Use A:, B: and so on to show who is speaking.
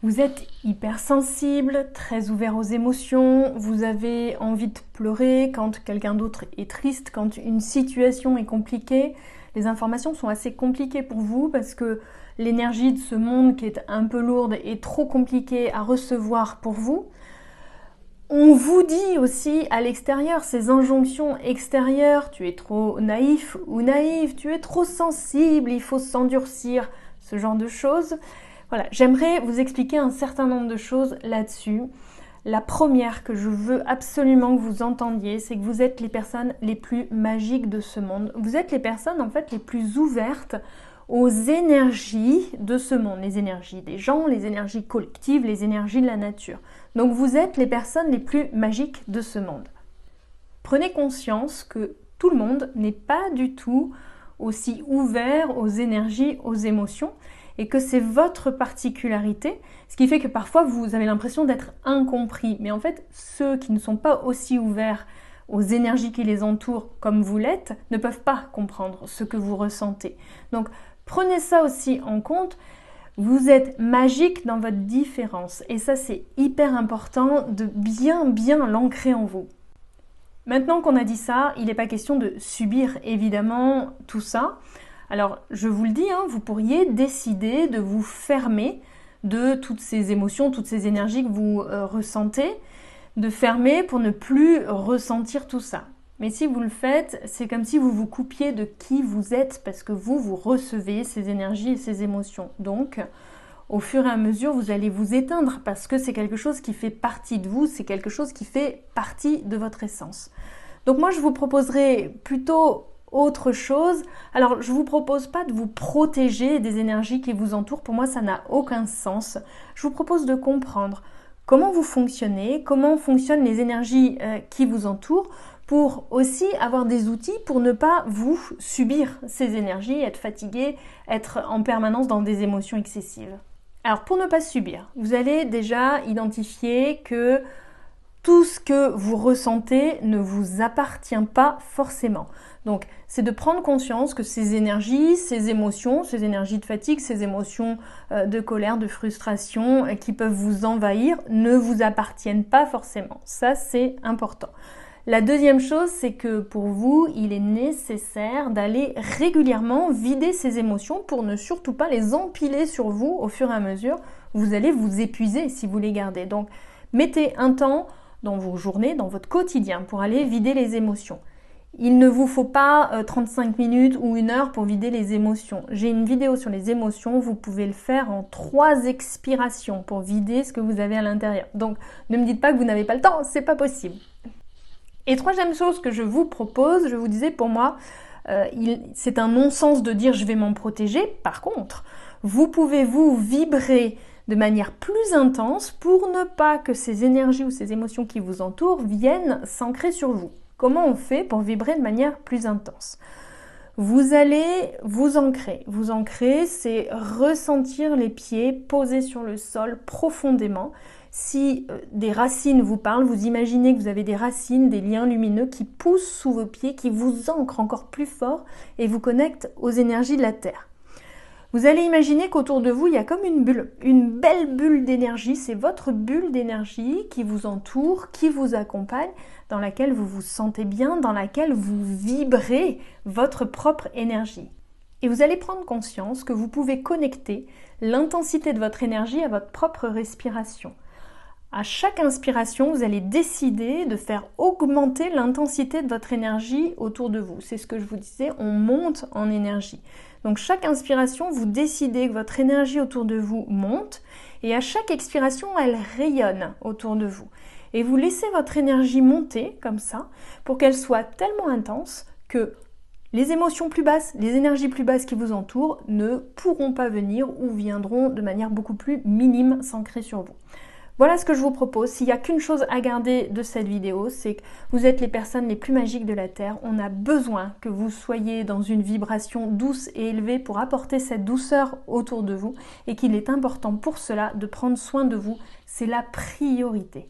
A: Vous êtes hypersensible, très ouvert aux émotions, vous avez envie de pleurer quand quelqu'un d'autre est triste, quand une situation est compliquée. Les informations sont assez compliquées pour vous parce que l'énergie de ce monde qui est un peu lourde est trop compliquée à recevoir pour vous. On vous dit aussi à l'extérieur, ces injonctions extérieures, tu es trop naïf ou naïve, tu es trop sensible, il faut s'endurcir, ce genre de choses. Voilà, j'aimerais vous expliquer un certain nombre de choses là-dessus. La première que je veux absolument que vous entendiez, c'est que vous êtes les personnes les plus magiques de ce monde. Vous êtes les personnes en fait les plus ouvertes aux énergies de ce monde, les énergies des gens, les énergies collectives, les énergies de la nature. Donc vous êtes les personnes les plus magiques de ce monde. Prenez conscience que tout le monde n'est pas du tout aussi ouvert aux énergies, aux émotions, et que c'est votre particularité, ce qui fait que parfois vous avez l'impression d'être incompris. Mais en fait, ceux qui ne sont pas aussi ouverts aux énergies qui les entourent comme vous l'êtes, ne peuvent pas comprendre ce que vous ressentez. Donc prenez ça aussi en compte, vous êtes magique dans votre différence, et ça c'est hyper important de bien l'ancrer en vous. Maintenant qu'on a dit ça, il n'est pas question de subir évidemment tout ça. Alors, je vous le dis, vous pourriez décider de vous fermer de toutes ces émotions, toutes ces énergies que vous ressentez, de fermer pour ne plus ressentir tout ça. Mais si vous le faites, c'est comme si vous vous coupiez de qui vous êtes parce que vous recevez ces énergies et ces émotions. Donc, au fur et à mesure, vous allez vous éteindre parce que c'est quelque chose qui fait partie de vous, c'est quelque chose qui fait partie de votre essence. Donc moi, je vous proposerai plutôt autre chose. Alors, je vous propose pas de vous protéger des énergies qui vous entourent. Pour moi, ça n'a aucun sens. Je vous propose de comprendre comment vous fonctionnez, comment fonctionnent les énergies qui vous entourent, pour aussi avoir des outils pour ne pas vous subir ces énergies, être fatigué, être en permanence dans des émotions excessives. Alors, pour ne pas subir, vous allez déjà identifier que tout ce que vous ressentez ne vous appartient pas forcément. Donc, c'est de prendre conscience que ces énergies, ces émotions, ces énergies de fatigue, ces émotions de colère, de frustration qui peuvent vous envahir ne vous appartiennent pas forcément. Ça, c'est important. La deuxième chose, c'est que pour vous, il est nécessaire d'aller régulièrement vider ces émotions pour ne surtout pas les empiler sur vous au fur et à mesure. Vous allez vous épuiser si vous les gardez. Donc, mettez un temps dans vos journées, dans votre quotidien, pour aller vider les émotions. Il ne vous faut pas 35 minutes ou 1 heure pour vider les émotions. J'ai une vidéo sur les émotions, vous pouvez le faire en 3 expirations pour vider ce que vous avez à l'intérieur. Donc, ne me dites pas que vous n'avez pas le temps, c'est pas possible. Et troisième chose que je vous propose, je vous disais pour moi, c'est un non-sens de dire je vais m'en protéger. Par contre, vous pouvez vous vibrer de manière plus intense pour ne pas que ces énergies ou ces émotions qui vous entourent viennent s'ancrer sur vous. Comment on fait pour vibrer de manière plus intense ? Vous allez vous ancrer. Vous ancrer, c'est ressentir les pieds posés sur le sol profondément. Si des racines vous parlent, vous imaginez que vous avez des racines, des liens lumineux qui poussent sous vos pieds, qui vous ancrent encore plus fort et vous connectent aux énergies de la Terre. Vous allez imaginer qu'autour de vous, il y a comme une bulle, une belle bulle d'énergie. C'est votre bulle d'énergie qui vous entoure, qui vous accompagne, dans laquelle vous vous sentez bien, dans laquelle vous vibrez votre propre énergie. Et vous allez prendre conscience que vous pouvez connecter l'intensité de votre énergie à votre propre respiration. À chaque inspiration, vous allez décider de faire augmenter l'intensité de votre énergie autour de vous. C'est ce que je vous disais, on monte en énergie. Donc chaque inspiration, vous décidez que votre énergie autour de vous monte et à chaque expiration, elle rayonne autour de vous. Et vous laissez votre énergie monter comme ça pour qu'elle soit tellement intense que les émotions plus basses, les énergies plus basses qui vous entourent ne pourront pas venir ou viendront de manière beaucoup plus minime s'ancrer sur vous. Voilà ce que je vous propose. S'il n'y a qu'une chose à garder de cette vidéo, c'est que vous êtes les personnes les plus magiques de la Terre. On a besoin que vous soyez dans une vibration douce et élevée pour apporter cette douceur autour de vous et qu'il est important pour cela de prendre soin de vous. C'est la priorité.